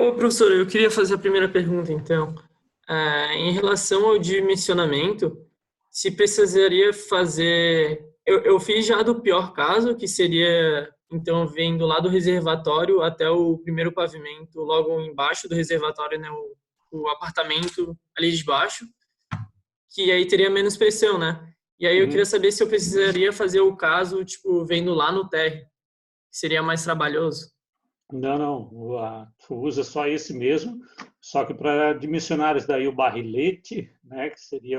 Ô, professor, eu queria fazer a primeira pergunta, então. Em relação ao dimensionamento, se precisaria fazer. Eu fiz já do pior caso, que seria, então, vendo lá do reservatório até o primeiro pavimento, logo embaixo do reservatório, né, o apartamento ali de baixo, que aí teria menos pressão, né? E aí eu queria Uhum. saber se eu precisaria fazer o caso, tipo, vendo lá no térreo, que seria mais trabalhoso. Não, não. Tu usa só esse mesmo, só que para dimensionares daí o barrilete, né, que seria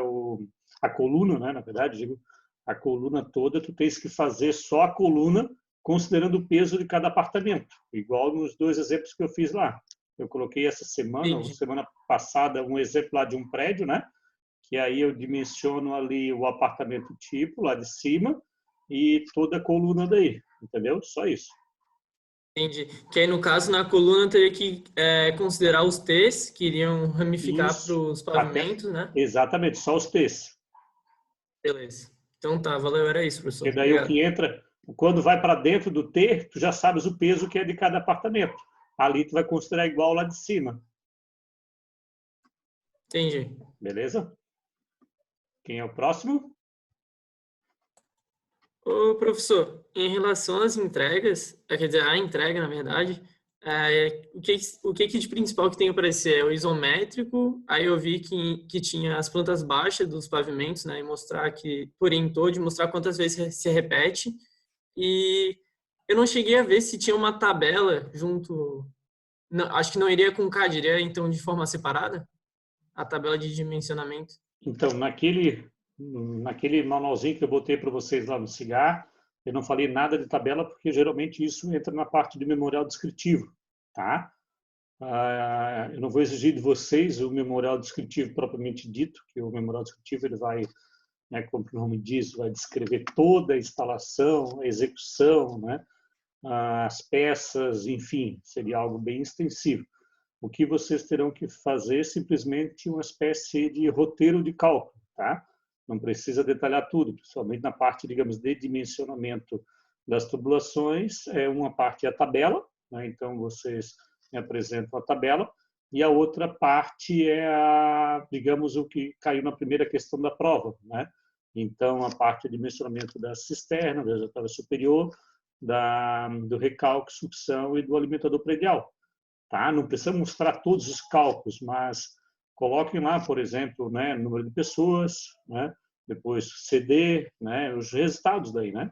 a coluna, né, na verdade, digo, a coluna toda, tu tens que fazer só a coluna, considerando o peso de cada apartamento, igual nos dois exemplos que eu fiz lá. Eu coloquei essa semana, ou Entendi. semana passada, um exemplo lá de um prédio, né, que aí eu dimensiono ali o apartamento tipo, lá de cima, e toda a coluna daí, entendeu? Só isso. Entendi. Que aí, no caso, na coluna, eu teria que considerar os T's que iriam ramificar para Isso, os até pavimentos, né? exatamente, só os T's. Beleza. Então tá, valeu, era isso, Porque professor. daí o Obrigado. que entra, quando vai para dentro do T, tu já sabes o peso que é de cada apartamento. Ali tu vai considerar igual lá de cima, Entendi. beleza? Quem é o próximo? Ô, professor, em relação às entregas, quer dizer, a entrega, na verdade, o que de principal que tem para aparecer é o isométrico, aí eu vi que tinha as plantas baixas dos pavimentos, né, e mostrar que, por em todo, mostrar quantas vezes se repete, e eu não cheguei a ver se tinha uma tabela junto. Não, acho que não iria com CAD, iria então de forma separada? A tabela de dimensionamento. Então, naquele manualzinho que eu botei para vocês lá no cigarro, eu não falei nada de tabela, porque geralmente isso entra na parte de memorial descritivo, tá? Eu não vou exigir de vocês o memorial descritivo propriamente dito, que o memorial descritivo ele vai, né, como o nome diz, vai descrever toda a instalação, a execução, né, as peças, enfim, seria algo bem extensivo. O que vocês terão que fazer é simplesmente uma espécie de roteiro de cálculo, tá? Não precisa detalhar tudo, principalmente na parte, digamos, de dimensionamento das tubulações. Uma parte é a tabela, né? Então vocês me apresentam a tabela, e a outra parte é, digamos, o que caiu na primeira questão da prova, né? Então, a parte de dimensionamento da cisterna, da reservatório superior, do recalque, sucção e do alimentador predial. Tá? Não precisa mostrar todos os cálculos, mas coloquem lá, por exemplo, né, número de pessoas, né, depois CD, né, os resultados daí, né?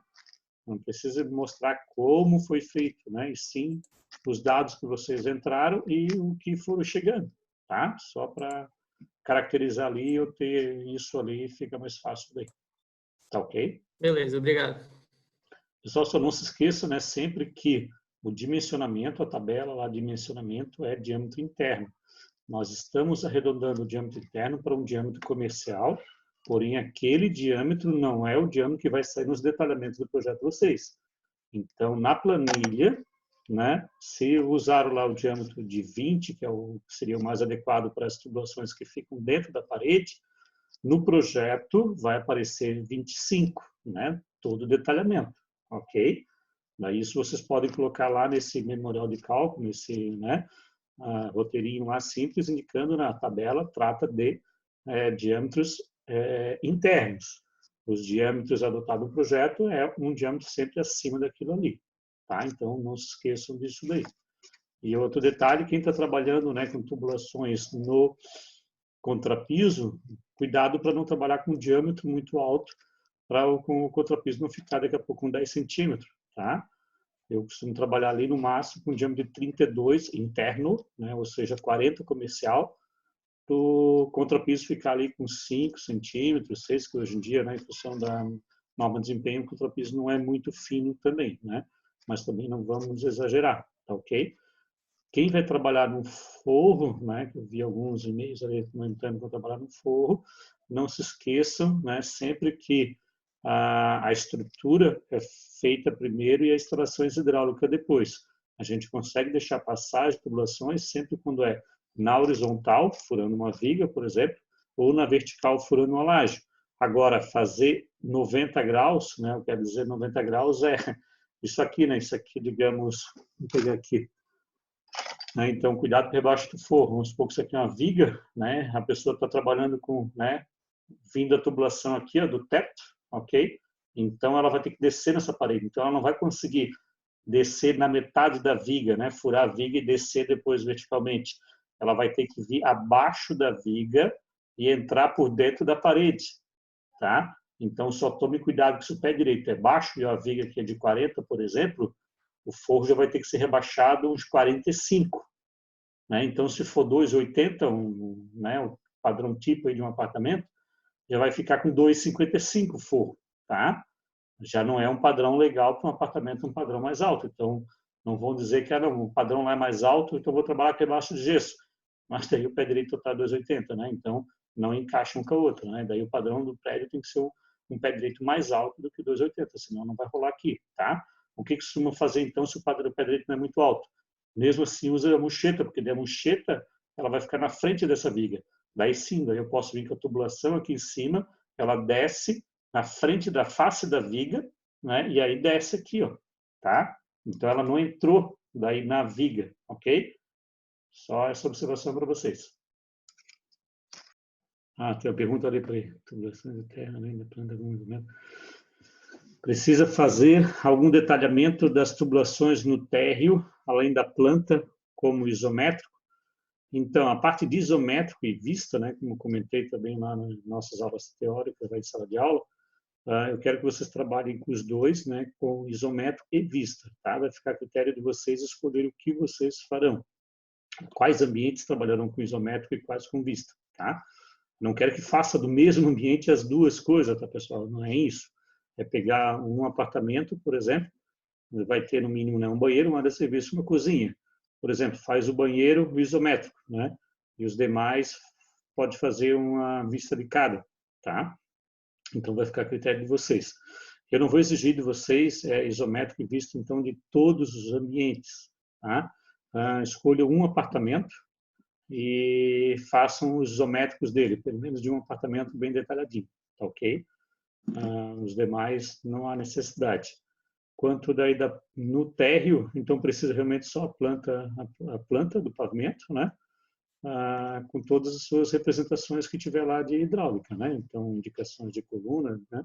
Não precisa mostrar como foi feito, né? E sim os dados que vocês entraram e o que foram chegando, tá? Só para caracterizar ali, eu ter isso ali, fica mais fácil daí. Tá ok? Beleza, obrigado. Pessoal, só não se esqueça, né, sempre que o dimensionamento, a tabela lá, dimensionamento é diâmetro interno. Nós estamos arredondando o diâmetro interno para um diâmetro comercial, porém aquele diâmetro não é o diâmetro que vai sair nos detalhamentos do projeto de vocês. Então, na planilha, né, se usaram lá o diâmetro de 20, que seria o mais adequado para as tubulações que ficam dentro da parede, no projeto vai aparecer 25, né, todo o detalhamento, ok? Daí isso vocês podem colocar lá nesse memorial de cálculo, nesse, né, roteirinho lá simples, indicando na tabela, trata de diâmetros internos. Os diâmetros adotados no projeto é um diâmetro sempre acima daquilo ali, tá? Então, não se esqueçam disso daí. E outro detalhe, quem está trabalhando, né, com tubulações no contrapiso, cuidado para não trabalhar com um diâmetro muito alto, para o contrapiso não ficar daqui a pouco com 10 centímetros, tá? Eu costumo trabalhar ali no máximo com um diâmetro de 32 interno, né, ou seja, 40 comercial, o contrapiso ficar ali com 5 centímetros, 6, que hoje em dia, né, em função da norma de desempenho, o contrapiso não é muito fino também, né? Mas também não vamos exagerar, tá ok? Quem vai trabalhar no forro, né, que eu vi alguns e-mails ali comentando que vão trabalhar no forro, não se esqueçam, né, sempre que a estrutura é feita primeiro e a instalação hidráulica depois. A gente consegue deixar passar as tubulações sempre quando é na horizontal, furando uma viga, por exemplo, ou na vertical, furando uma laje. Agora, fazer 90 graus, né, eu quero dizer 90 graus é isso aqui, né, isso aqui, digamos, vou pegar aqui, né? Então, cuidado por baixo do forro. Vamos supor que isso aqui é uma viga, né? A pessoa está trabalhando com, né, vindo a tubulação aqui, ó, do teto, ok? Então, ela vai ter que descer nessa parede. Então, ela não vai conseguir descer na metade da viga, né? Furar a viga e descer depois verticalmente. Ela vai ter que vir abaixo da viga e entrar por dentro da parede, tá? Então, só tome cuidado que se o pé direito é baixo e a viga aqui é de 40, por exemplo, o forro já vai ter que ser rebaixado uns 45, né? Então, se for 2,80, né, o padrão tipo aí de um apartamento, já vai ficar com 2,55 o forro, tá? Já não é um padrão legal para um apartamento, um padrão mais alto. Então, não vão dizer que o padrão lá é mais alto, então vou trabalhar aqui embaixo de gesso. Mas daí o pé direito está 2,80, né? Então, não encaixa um com a outra, né? Daí o padrão do prédio tem que ser um pé direito mais alto do que 2,80, senão não vai rolar aqui, tá? O que costuma fazer, então, se o padrão do pé direito não é muito alto? Mesmo assim, usa a muxeta, porque daí a muxeta ela vai ficar na frente dessa viga. Daí sim, daí eu posso vir com a tubulação aqui em cima, ela desce na frente da face da viga, né? E aí desce aqui, ó, tá? Então ela não entrou daí na viga, ok? Só essa observação para vocês. Tem uma pergunta ali para ele. Tubulação de terra, além da planta, algum movimento. Precisa fazer algum detalhamento das tubulações no térreo, além da planta, como isométrico? Então, a parte de isométrico e vista, né, como comentei também lá nas nossas aulas teóricas, lá em sala de aula, eu quero que vocês trabalhem com os dois, né, com isométrico e vista, tá? Vai ficar a critério de vocês escolherem o que vocês farão. Quais ambientes trabalharão com isométrico e quais com vista, tá? Não quero que faça do mesmo ambiente as duas coisas, tá, pessoal? Não é isso. É pegar um apartamento, por exemplo, vai ter no mínimo, né, um banheiro, uma área de serviço, uma cozinha. Por exemplo, faz o banheiro isométrico, né? E os demais pode fazer uma vista de cada, tá? Então vai ficar a critério de vocês. Eu não vou exigir de vocês isométrico e vista, então, de todos os ambientes, tá? Escolha um apartamento e façam os isométricos dele, pelo menos de um apartamento bem detalhadinho, tá ok? Os demais não há necessidade. Quanto daí no térreo, então precisa realmente só a planta do pavimento, né? Com todas as suas representações que tiver lá de hidráulica, né? Então, indicações de coluna, né?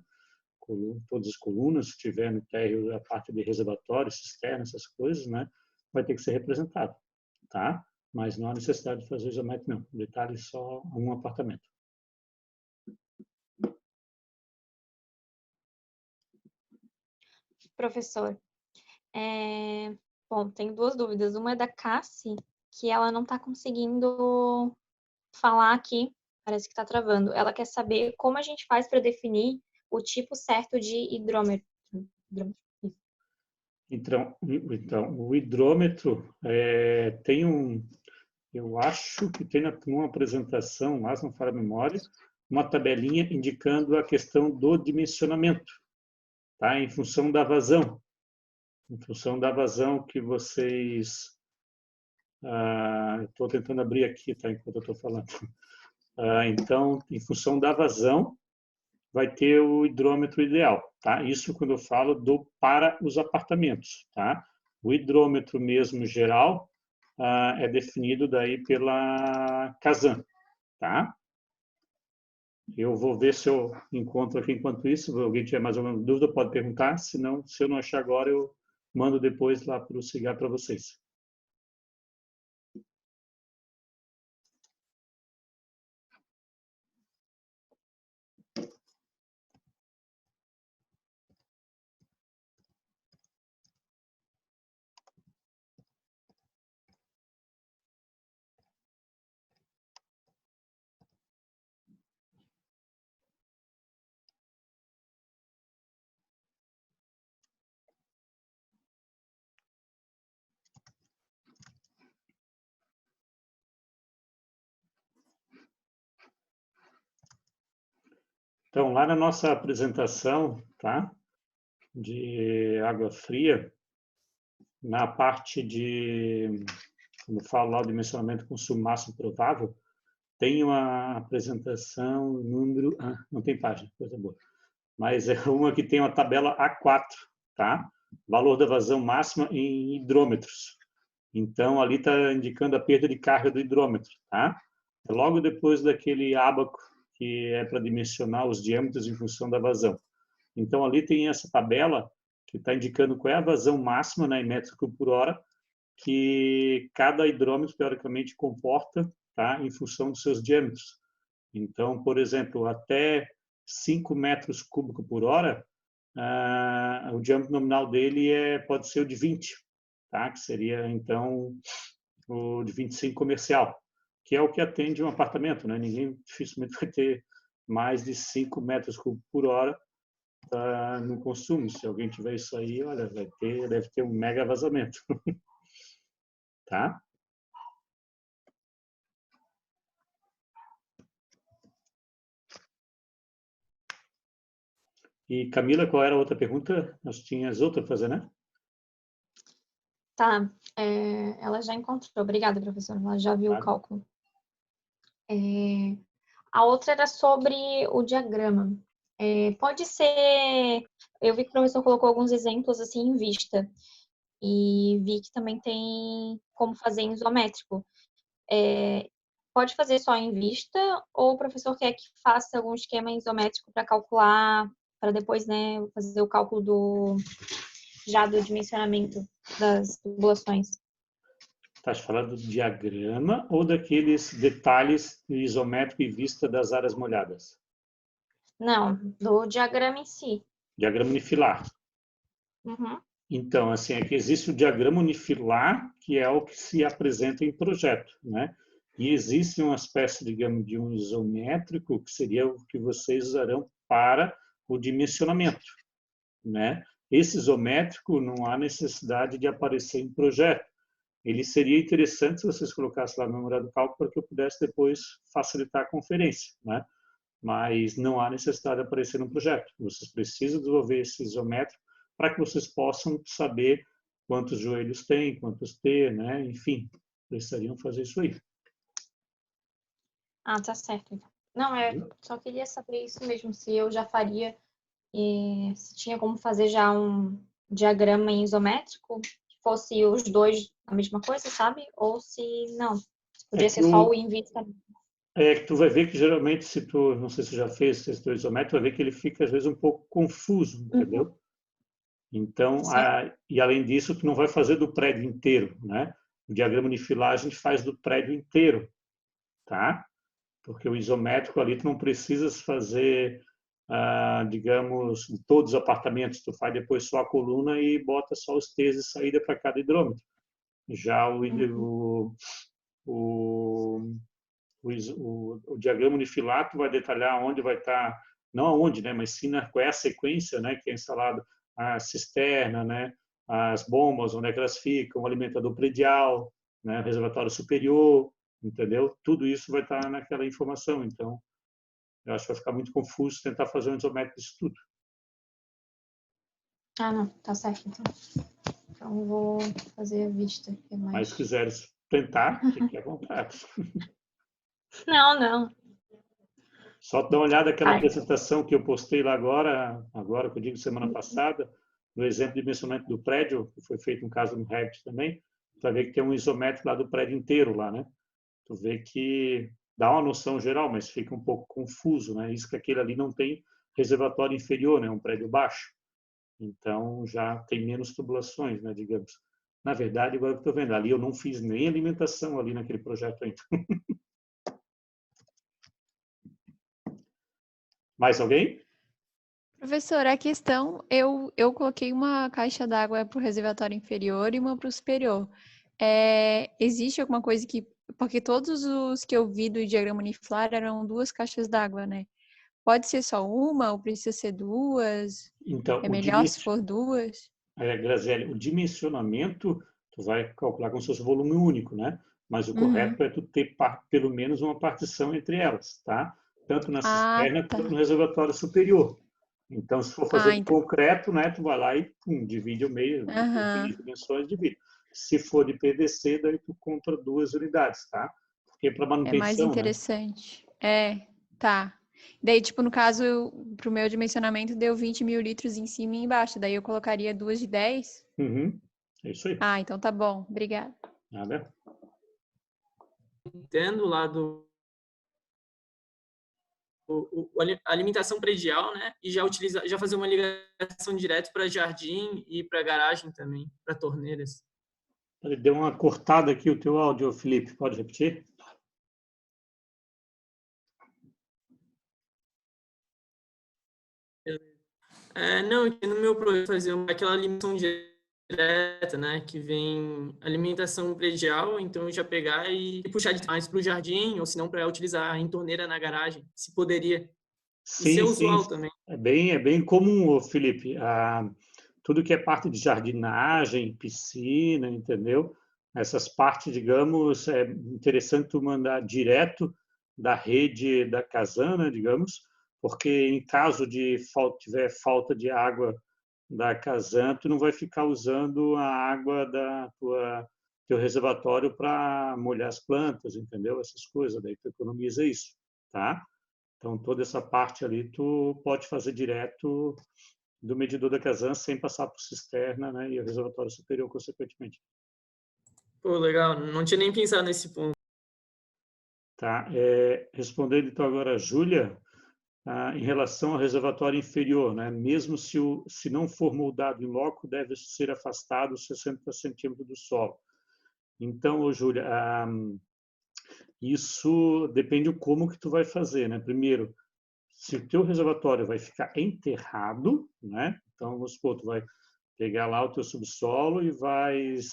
Todas as colunas, se tiver no térreo a parte de reservatório, cisterna, essas coisas, né? Vai ter que ser representado, tá? Mas não há necessidade de fazer isométrico, não. Detalhe só um apartamento. Professor, bom, tenho duas dúvidas. Uma é da Cassi, que ela não está conseguindo falar aqui, parece que está travando. Ela quer saber como a gente faz para definir o tipo certo de hidrômetro. Então o hidrômetro tem eu acho que tem numa apresentação, lá se não falha a memória, uma tabelinha indicando a questão do dimensionamento, tá? Em função da vazão. Em função da vazão que vocês... estou tentando abrir aqui, tá? Enquanto eu estou falando. Então, em função da vazão, vai ter o hidrômetro ideal, tá? Isso quando eu falo para os apartamentos, tá? O hidrômetro mesmo geral é definido daí pela Casan, tá? Eu vou ver se eu encontro aqui enquanto isso. Se alguém tiver mais alguma dúvida, pode perguntar. Se eu não achar agora, eu mando depois lá para o Cigar para vocês. Então, lá na nossa apresentação, tá? De água fria, na parte de, como eu falo lá, o dimensionamento com consumo máximo provável, tem uma apresentação, número... não tem página, coisa boa. Mas é uma que tem uma tabela A4, tá? Valor da vazão máxima em hidrômetros. Então, ali está indicando a perda de carga do hidrômetro, tá? É logo depois daquele ábaco que é para dimensionar os diâmetros em função da vazão. Então, ali tem essa tabela que está indicando qual é a vazão máxima, né, em metros cúbicos por hora, que cada hidrômetro, teoricamente, comporta, tá, em função dos seus diâmetros. Então, por exemplo, até 5 metros cúbicos por hora, o diâmetro nominal dele pode ser o de 20, tá? Que seria, então, o de 25 comercial, que é o que atende um apartamento, né? Ninguém dificilmente vai ter mais de 5 metros cúbicos por hora no consumo. Se alguém tiver isso aí, olha, deve ter um mega vazamento. Tá? E Camila, qual era a outra pergunta? Nós tínhamos outra para fazer, né? Tá, ela já encontrou. Obrigada, professora. Ela já viu o Claro. cálculo. A outra era sobre o diagrama. Pode ser... Eu vi que o professor colocou alguns exemplos assim em vista. E vi que também tem como fazer em isométrico. Pode fazer só em vista ou o professor quer que faça algum esquema isométrico para calcular, para depois, né, fazer o cálculo já do dimensionamento das tubulações? Está falando do diagrama ou daqueles detalhes isométrico e vista das áreas molhadas? Não, do diagrama em si. Diagrama unifilar. Uhum. Então, assim, é que existe o diagrama unifilar, que é o que se apresenta em projeto, né? E existe uma espécie, digamos, de um isométrico, que seria o que vocês usarão para o dimensionamento, né? Esse isométrico não há necessidade de aparecer em projeto. Ele seria interessante se vocês colocassem lá no memória do cálculo para que eu pudesse depois facilitar a conferência, né? Mas não há necessidade de aparecer no projeto. Vocês precisam desenvolver esse isométrico para que vocês possam saber quantos joelhos tem, quantos T, né? Enfim, precisariam fazer isso aí. Ah, tá certo. Não, só queria saber isso mesmo, se eu já faria, e se tinha como fazer já um diagrama em isométrico, que fosse os dois a mesma coisa, sabe? Ou se não, podia ser só o em vista. Que tu vai ver que geralmente, se tu, não sei se já fez esse teu isométrico, vai ver que ele fica às vezes um pouco confuso, entendeu? Então, e além disso, tu não vai fazer do prédio inteiro, né? O diagrama unifilar a gente faz do prédio inteiro, tá? Porque o isométrico ali tu não precisas fazer, digamos, em todos os apartamentos, tu faz depois só a coluna e bota só os T's de saída para cada hidrômetro. Já o diagrama unifilar tu vai detalhar onde vai estar, não aonde, né, mas sim qual é a sequência, né, que é instalado a cisterna, né, as bombas, onde é que elas ficam, o alimentador predial, né, o reservatório superior, entendeu? Tudo isso vai estar naquela informação. Então, eu acho que vai ficar muito confuso tentar fazer um isométrico disso tudo. Ah, não, tá certo, então. Então, vou fazer a vista. Mas se quiseres tentar, fique à vontade. Não. Só dá uma olhada naquela apresentação que eu postei lá agora que eu digo semana passada, no exemplo de dimensionamento do prédio, que foi feito um caso no Revit também, para ver que tem um isométrico lá do prédio inteiro lá, né? Tu vê que dá uma noção geral, mas fica um pouco confuso, né? Isso que aquele ali não tem reservatório inferior, né? Um prédio baixo. Então, já tem menos tubulações, né? Digamos. Na verdade, agora que eu estou vendo, ali eu não fiz nem alimentação ali naquele projeto ainda. Mais alguém? Professor, a questão, eu coloquei uma caixa d'água para o reservatório inferior e uma para o superior. Existe alguma coisa que... Porque todos os que eu vi do diagrama unifilar eram 2 caixas d'água, né? Pode ser só uma ou precisa ser 2? Então, É melhor se for 2? Graziele, o dimensionamento, tu vai calcular como se fosse volume único, né? Mas o correto é tu ter pelo menos uma partição entre elas, tá? Tanto na cisterna quanto no reservatório superior. Então, se for fazer de concreto, né, tu vai lá e divide o meio, as dimensões, divide. Se for de PVC, daí tu compra 2 unidades, tá? Porque para manutenção, é mais interessante. Né? Tá. Daí, tipo, no caso, pro meu dimensionamento, deu 20 mil litros em cima e embaixo. Daí eu colocaria 2 de 10? É isso aí. Ah, então tá bom. Obrigada. Nada? Tendo lá a alimentação predial, né? E já fazer uma ligação direto para jardim e para garagem também, para torneiras. Deu uma cortada aqui o teu áudio, Felipe. Pode repetir? Não, aqui no meu projeto fazer aquela alimentação direta, né? Que vem alimentação predial, então eu já pegar e puxar mais para o jardim, ou se não para utilizar em torneira na garagem, se poderia. Isso é Sim, sim. usual também. É bem comum, Felipe. Tudo que é parte de jardinagem, piscina, entendeu? Essas partes, digamos, é interessante tu mandar direto da rede da Casana, digamos, porque em caso de tiver falta de água da Casan, tu não vai ficar usando a água da teu reservatório para molhar as plantas, entendeu? Essas coisas, daí tu economiza isso, tá? Então, toda essa parte ali tu pode fazer direto do medidor da Casan sem passar por cisterna, né? E o reservatório superior, consequentemente. Pô, legal. Não tinha nem pensado nesse ponto. Tá? Respondendo então agora a Júlia, em relação ao reservatório inferior, né? Mesmo se não for moldado em loco, deve ser afastado 60 centímetros do solo. Então, Júlia, isso depende de como que tu vai fazer, né? Primeiro, se o teu reservatório vai ficar enterrado, né? Então, vamos supor, tu vai pegar lá o teu subsolo e vais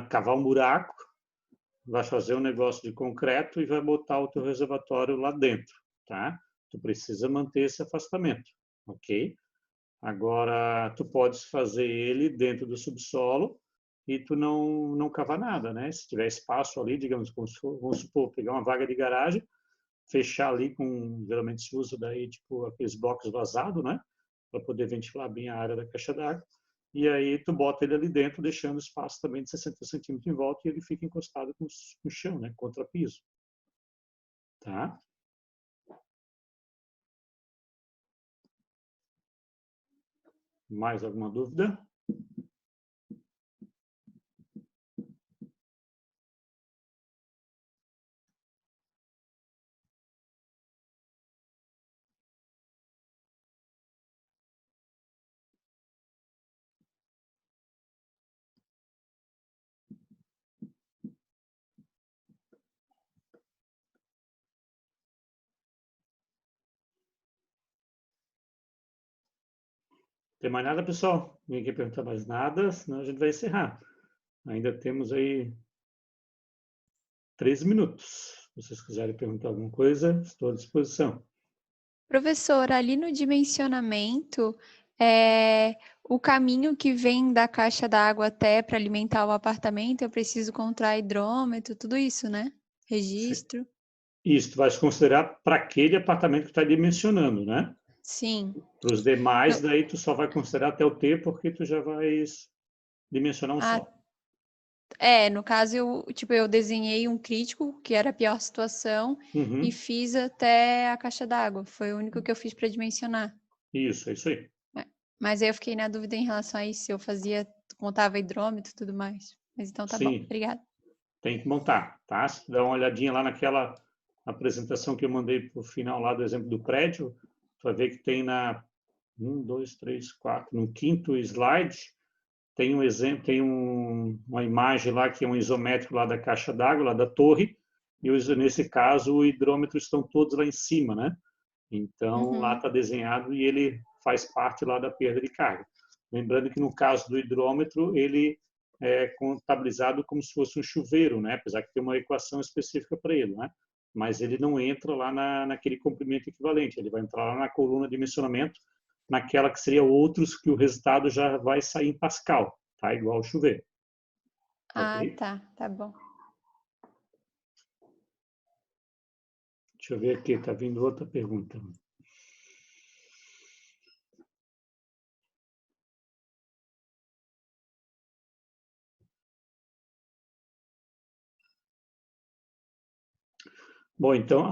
cavar um buraco, vai fazer um negócio de concreto e vai botar o teu reservatório lá dentro, tá? Tu precisa manter esse afastamento, ok? Agora, tu podes fazer ele dentro do subsolo e tu não cavar nada, né? Se tiver espaço ali, digamos, vamos supor, pegar uma vaga de garagem, fechar ali com, geralmente se usa daí, tipo, aqueles blocos vazados, né? Para poder ventilar bem a área da caixa d'água. E aí tu bota ele ali dentro, deixando espaço também de 60 centímetros em volta e ele fica encostado com o chão, né? Contra piso. Tá? Mais alguma dúvida? Tem mais nada, pessoal? Ninguém quer perguntar mais nada, senão a gente vai encerrar. Ainda temos aí 13 minutos. Se vocês quiserem perguntar alguma coisa, estou à disposição. Professor, ali no dimensionamento, o caminho que vem da caixa d'água até para alimentar o apartamento, eu preciso encontrar hidrômetro, tudo isso, né? Registro. Isso, tu vais considerar para aquele apartamento que está dimensionando, né? Sim. Para os demais, daí tu só vai considerar até o T, porque tu já vais dimensionar um só. No caso, eu desenhei um crítico, que era a pior situação, e fiz até a caixa d'água. Foi o único que eu fiz para dimensionar. Isso, é isso aí. Mas aí eu fiquei na dúvida em relação a isso, se eu contava hidrômetro e tudo mais. Mas então tá bom, obrigada. Tem que montar, tá? Se dá uma olhadinha lá naquela apresentação que eu mandei para o final lá do exemplo do prédio, tu vai ver que tem no quinto slide, tem um exemplo, tem uma imagem lá que é um isométrico lá da caixa d'água, lá da torre, e nesse caso o hidrômetro estão todos lá em cima, né? Então lá está desenhado e ele faz parte lá da perda de carga. Lembrando que no caso do hidrômetro ele é contabilizado como se fosse um chuveiro, né? Apesar que tem uma equação específica para ele, né? Mas ele não entra lá naquele comprimento equivalente, ele vai entrar lá na coluna de dimensionamento, naquela que seria outros que o resultado já vai sair em Pascal, tá? Igual o chuveiro. Okay? Tá bom. Deixa eu ver aqui, tá vindo outra pergunta. Bom, então,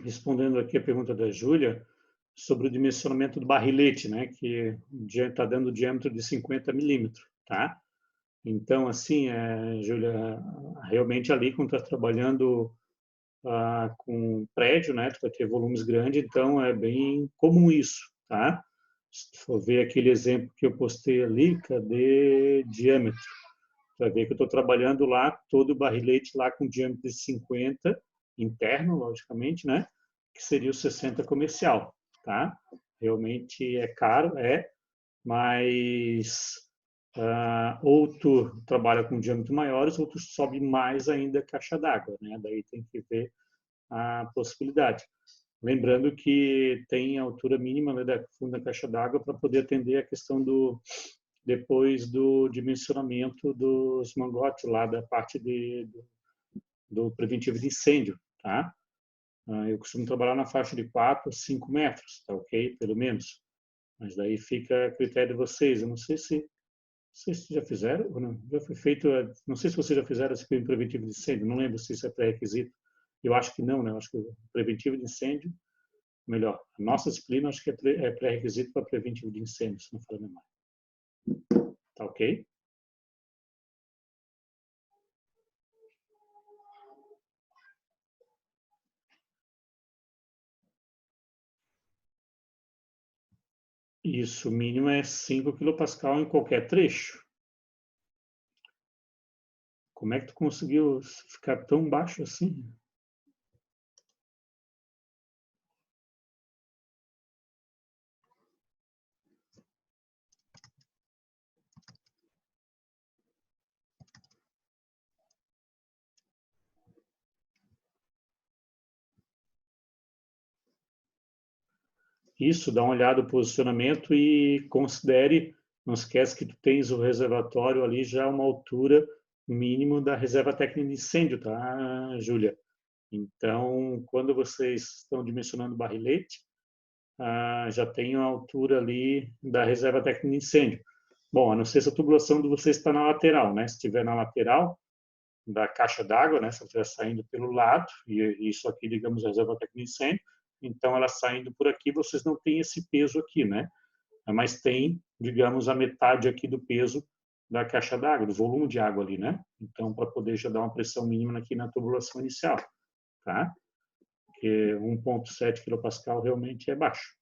respondendo aqui a pergunta da Júlia, sobre o dimensionamento do barrilete, né, que está dando diâmetro de 50 milímetros, tá? Então, assim, Júlia, realmente ali quando está trabalhando com prédio, né, tu vai ter volumes grandes, então é bem comum isso, tá? Se tu for ver aquele exemplo que eu postei ali, cadê diâmetro? Tu vai ver que eu estou trabalhando lá todo o barrilete lá com diâmetro de 50, interno, logicamente, né? Que seria o 60 comercial, tá? Realmente é caro, mas ou tu trabalha com diâmetros maiores, ou tu sobe mais ainda a caixa d'água, né? Daí tem que ver a possibilidade. Lembrando que tem a altura mínima, né, da fundo da caixa d'água para poder atender a questão depois do dimensionamento dos mangotes lá da parte do preventivo de incêndio, tá? Eu costumo trabalhar na faixa de 4 a 5 metros, tá ok? Pelo menos. Mas daí fica a critério de vocês. Eu não sei se já fizeram ou não. Já foi feito, não sei se vocês já fizeram esse preventivo de incêndio, não lembro se isso é pré-requisito. Eu acho que não, né? Eu acho que o preventivo de incêndio, melhor, a nossa disciplina acho que é pré-requisito para preventivo de incêndio, se não for a memória. Tá ok? Isso, o mínimo é 5 kPa em qualquer trecho. Como é que tu conseguiu ficar tão baixo assim? Isso, dá uma olhada no posicionamento e considere, não esquece que tu tens o reservatório ali já uma altura mínimo da reserva técnica de incêndio, tá, Júlia? Então, quando vocês estão dimensionando o barrilete, já tem a altura ali da reserva técnica de incêndio. Bom, a não ser se a tubulação de vocês está na lateral, né? Se estiver na lateral da caixa d'água, né? Se ela estiver saindo pelo lado, e isso aqui, digamos, a reserva técnica de incêndio, então ela saindo por aqui, vocês não têm esse peso aqui, né? Mas tem, digamos, a metade aqui do peso da caixa d'água, do volume de água ali, né? Então, para poder já dar uma pressão mínima aqui na tubulação inicial, tá? Porque 1,7 kPa realmente é baixo.